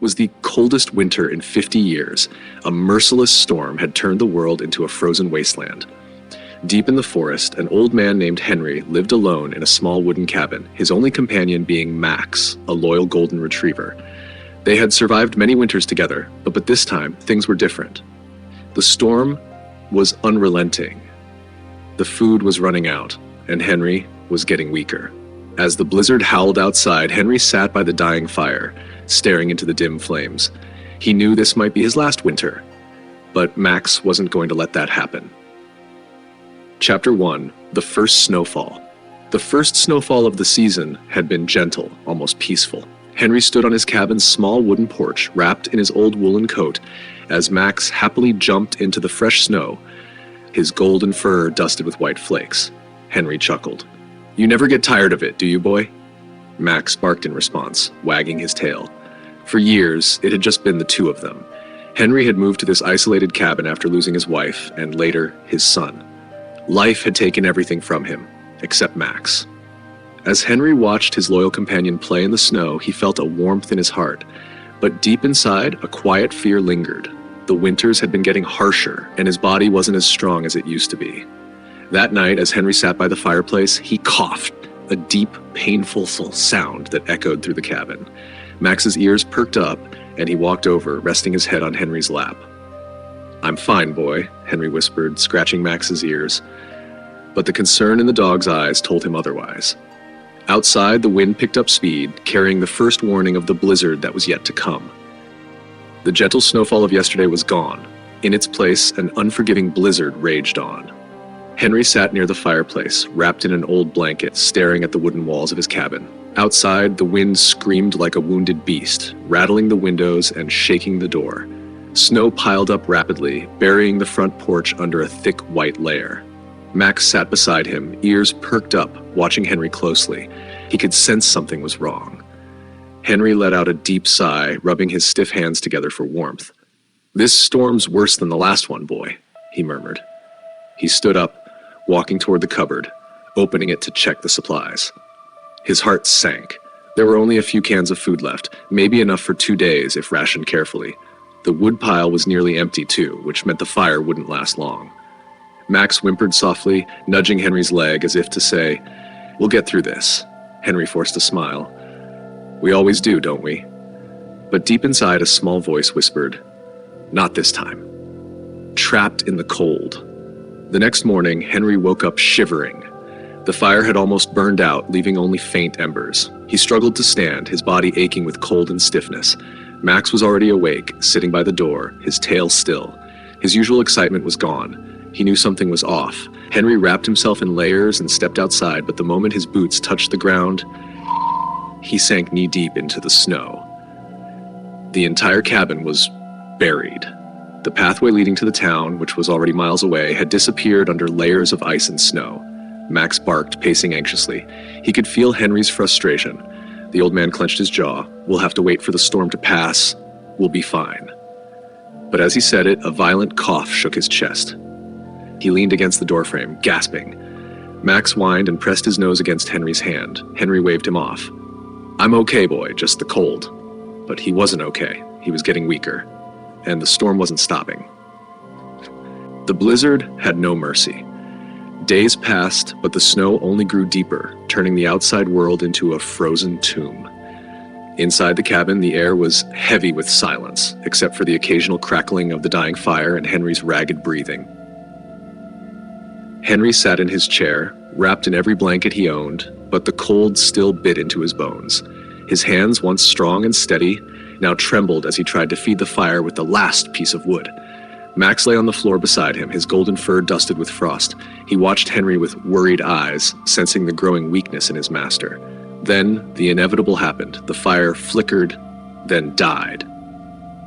was the coldest winter in 50 years. A merciless storm had turned the world into a frozen wasteland. Deep in the forest, an old man named Henry lived alone in a small wooden cabin, his only companion being Max, a loyal golden retriever. They had survived many winters together, but this time, things were different. The storm was unrelenting. The food was running out, and Henry was getting weaker. As the blizzard howled outside, Henry sat by the dying fire, staring into the dim flames. He knew this might be his last winter, but Max wasn't going to let that happen. Chapter 1: The First Snowfall. The first snowfall of the season had been gentle, almost peaceful. Henry stood on his cabin's small wooden porch, wrapped in his old woolen coat, as Max happily jumped into the fresh snow, his golden fur dusted with white flakes. Henry chuckled. "You never get tired of it, do you, boy?" Max barked in response, wagging his tail. For years, it had just been the two of them. Henry had moved to this isolated cabin after losing his wife, and later, his son. Life had taken everything from him, except Max. As Henry watched his loyal companion play in the snow, he felt a warmth in his heart. But deep inside, a quiet fear lingered. The winters had been getting harsher, and his body wasn't as strong as it used to be. That night, as Henry sat by the fireplace, he coughed, a deep, painful sound that echoed through the cabin. Max's ears perked up, and he walked over, resting his head on Henry's lap. "I'm fine, boy," Henry whispered, scratching Max's ears. But the concern in the dog's eyes told him otherwise. Outside, the wind picked up speed, carrying the first warning of the blizzard that was yet to come. The gentle snowfall of yesterday was gone. In its place, an unforgiving blizzard raged on. Henry sat near the fireplace, wrapped in an old blanket, staring at the wooden walls of his cabin. Outside, the wind screamed like a wounded beast, rattling the windows and shaking the door. Snow piled up rapidly, burying the front porch under a thick white layer. Max sat beside him, ears perked up, watching Henry closely. He could sense something was wrong. Henry let out a deep sigh, rubbing his stiff hands together for warmth. "This storm's worse than the last one, boy," he murmured. He stood up, walking toward the cupboard, opening it to check the supplies. His heart sank. There were only a few cans of food left, maybe enough for 2 days if rationed carefully. The wood pile was nearly empty too, which meant the fire wouldn't last long. Max whimpered softly, nudging Henry's leg as if to say, "We'll get through this." Henry forced a smile. "We always do, don't we?" But deep inside, a small voice whispered, "Not this time." Trapped in the cold. The next morning, Henry woke up shivering. The fire had almost burned out, leaving only faint embers. He struggled to stand, his body aching with cold and stiffness. Max was already awake, sitting by the door, his tail still. His usual excitement was gone. He knew something was off. Henry wrapped himself in layers and stepped outside, but the moment his boots touched the ground, he sank knee-deep into the snow. The entire cabin was buried. The pathway leading to the town, which was already miles away, had disappeared under layers of ice and snow. Max barked, pacing anxiously. He could feel Henry's frustration. The old man clenched his jaw. "We'll have to wait for the storm to pass. We'll be fine." But as he said it, a violent cough shook his chest. He leaned against the doorframe, gasping. Max whined and pressed his nose against Henry's hand. Henry waved him off. "I'm okay, boy, just the cold." But he wasn't okay. He was getting weaker. And the storm wasn't stopping. The blizzard had no mercy. Days passed, but the snow only grew deeper, turning the outside world into a frozen tomb. Inside the cabin, the air was heavy with silence, except for the occasional crackling of the dying fire and Henry's ragged breathing. Henry sat in his chair, wrapped in every blanket he owned, but the cold still bit into his bones. His hands, once strong and steady, now trembled as he tried to feed the fire with the last piece of wood. Max lay on the floor beside him, his golden fur dusted with frost. He watched Henry with worried eyes, sensing the growing weakness in his master. Then, the inevitable happened. The fire flickered, then died.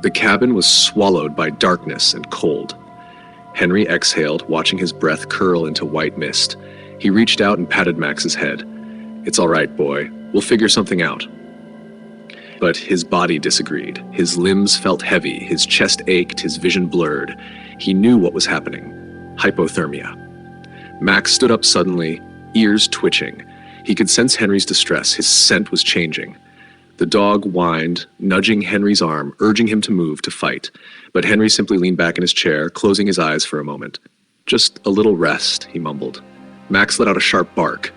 The cabin was swallowed by darkness and cold. Henry exhaled, watching his breath curl into white mist. He reached out and patted Max's head. "It's all right, boy. We'll figure something out." But his body disagreed. His limbs felt heavy, his chest ached, his vision blurred. He knew what was happening. Hypothermia. Max stood up suddenly, ears twitching. He could sense Henry's distress. His scent was changing. The dog whined, nudging Henry's arm, urging him to move, to fight. But Henry simply leaned back in his chair, closing his eyes for a moment. "Just a little rest," he mumbled. Max let out a sharp bark.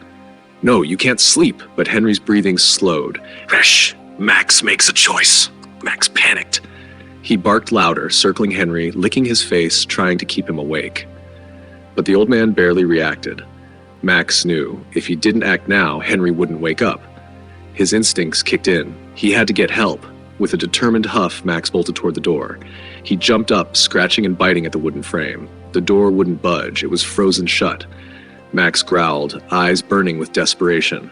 "No, you can't sleep," but Henry's breathing slowed. "Shh! Max makes a choice." Max panicked. He barked louder, circling Henry, licking his face, trying to keep him awake. But the old man barely reacted. Max knew if he didn't act now, Henry wouldn't wake up. His instincts kicked in. He had to get help. With a determined huff, Max bolted toward the door. He jumped up, scratching and biting at the wooden frame. The door wouldn't budge. It was frozen shut. Max growled, eyes burning with desperation.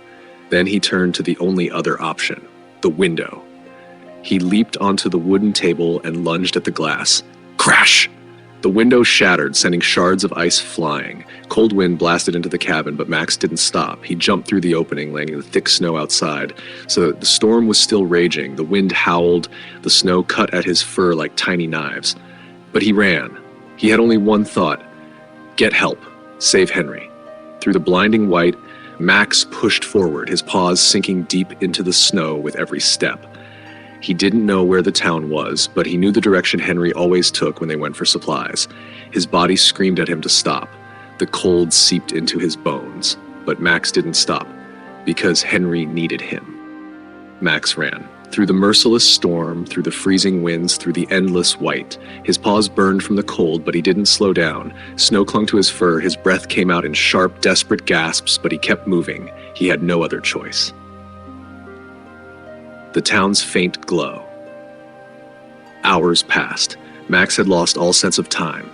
Then he turned to the only other option, the window. He leaped onto the wooden table and lunged at the glass. Crash! The window shattered, sending shards of ice flying. Cold wind blasted into the cabin, but Max didn't stop. He jumped through the opening, landing the thick snow outside. So the storm was still raging. The wind howled. The snow cut at his fur like tiny knives. But he ran. He had only one thought. Get help. Save Henry. Through the blinding white, Max pushed forward, his paws sinking deep into the snow with every step. He didn't know where the town was, but he knew the direction Henry always took when they went for supplies. His body screamed at him to stop. The cold seeped into his bones, but Max didn't stop, because Henry needed him. Max ran. Through the merciless storm, through the freezing winds, through the endless white. His paws burned from the cold, but he didn't slow down. Snow clung to his fur, his breath came out in sharp, desperate gasps, but he kept moving. He had no other choice. The town's faint glow. Hours passed. Max had lost all sense of time.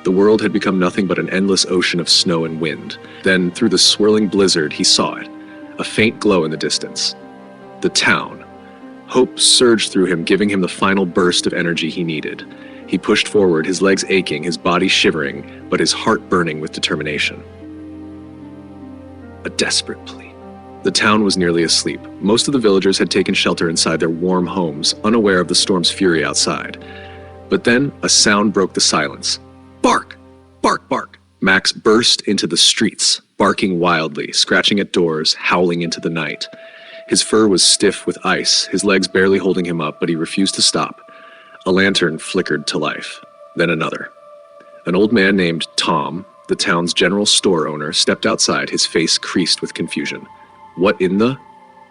The world had become nothing but an endless ocean of snow and wind. Then, through the swirling blizzard, he saw it. A faint glow in the distance. The town. Hope surged through him, giving him the final burst of energy he needed. He pushed forward, his legs aching, his body shivering, but his heart burning with determination. A desperate plea. The town was nearly asleep. Most of the villagers had taken shelter inside their warm homes, unaware of the storm's fury outside. But then a sound broke the silence. Bark! Bark! Bark! Max burst into the streets, barking wildly, scratching at doors, howling into the night. His fur was stiff with ice, his legs barely holding him up, but he refused to stop. A lantern flickered to life. Then another. An old man named Tom, the town's general store owner, stepped outside, his face creased with confusion. What in the?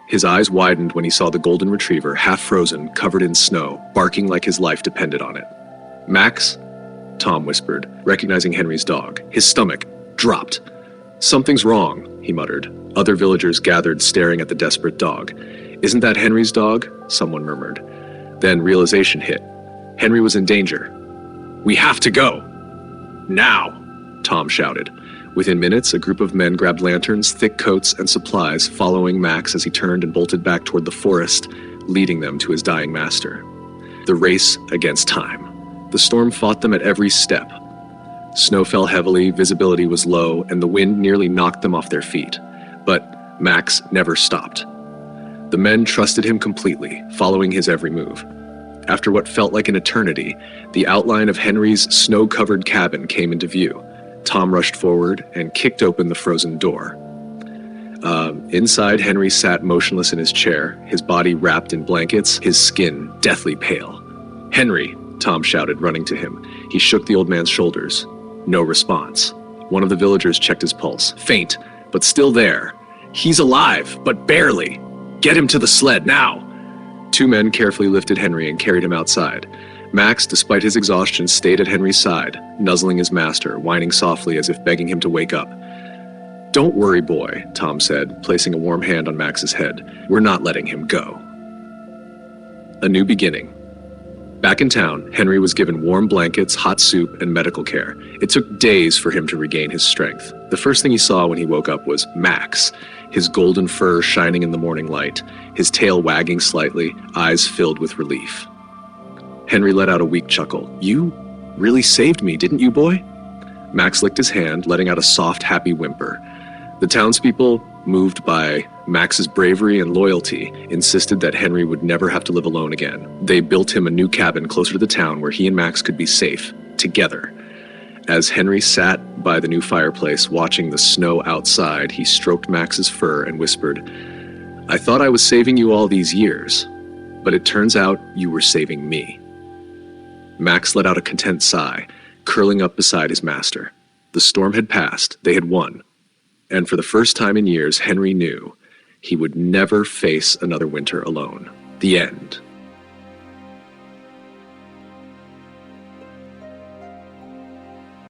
His eyes widened when he saw the golden retriever, half frozen, covered in snow, barking like his life depended on it. Max? Tom whispered, recognizing Henry's dog. His stomach dropped. Something's wrong, he muttered. Other villagers gathered, staring at the desperate dog. Isn't that Henry's dog? Someone murmured. Then realization hit. Henry was in danger. We have to go! Now! Tom shouted. Within minutes, a group of men grabbed lanterns, thick coats, and supplies, following Max as he turned and bolted back toward the forest, leading them to his dying master. The race against time. The storm fought them at every step. Snow fell heavily, visibility was low, and the wind nearly knocked them off their feet. But Max never stopped. The men trusted him completely, following his every move. After what felt like an eternity, the outline of Henry's snow-covered cabin came into view. Tom rushed forward and kicked open the frozen door. Inside, Henry sat motionless in his chair, his body wrapped in blankets, his skin deathly pale. "Henry!" Tom shouted, running to him. He shook the old man's shoulders. No response. One of the villagers checked his pulse. Faint, but still there. "He's alive, but barely. Get him to the sled, now!" Two men carefully lifted Henry and carried him outside. Max, despite his exhaustion, stayed at Henry's side, nuzzling his master, whining softly as if begging him to wake up. "Don't worry, boy," Tom said, placing a warm hand on Max's head. "We're not letting him go." A new beginning. Back in town, Henry was given warm blankets, hot soup, and medical care. It took days for him to regain his strength. The first thing he saw when he woke up was Max, his golden fur shining in the morning light, his tail wagging slightly, eyes filled with relief. Henry let out a weak chuckle. "You really saved me, didn't you, boy?" Max licked his hand, letting out a soft, happy whimper. The townspeople, moved by Max's bravery and loyalty, insisted that Henry would never have to live alone again. They built him a new cabin closer to the town where he and Max could be safe, together. As Henry sat by the new fireplace, watching the snow outside, he stroked Max's fur and whispered, I thought I was saving you all these years, but it turns out you were saving me." Max let out a content sigh, curling up beside his master. The storm had passed, they had won, and for the first time in years, Henry knew he would never face another winter alone. The end.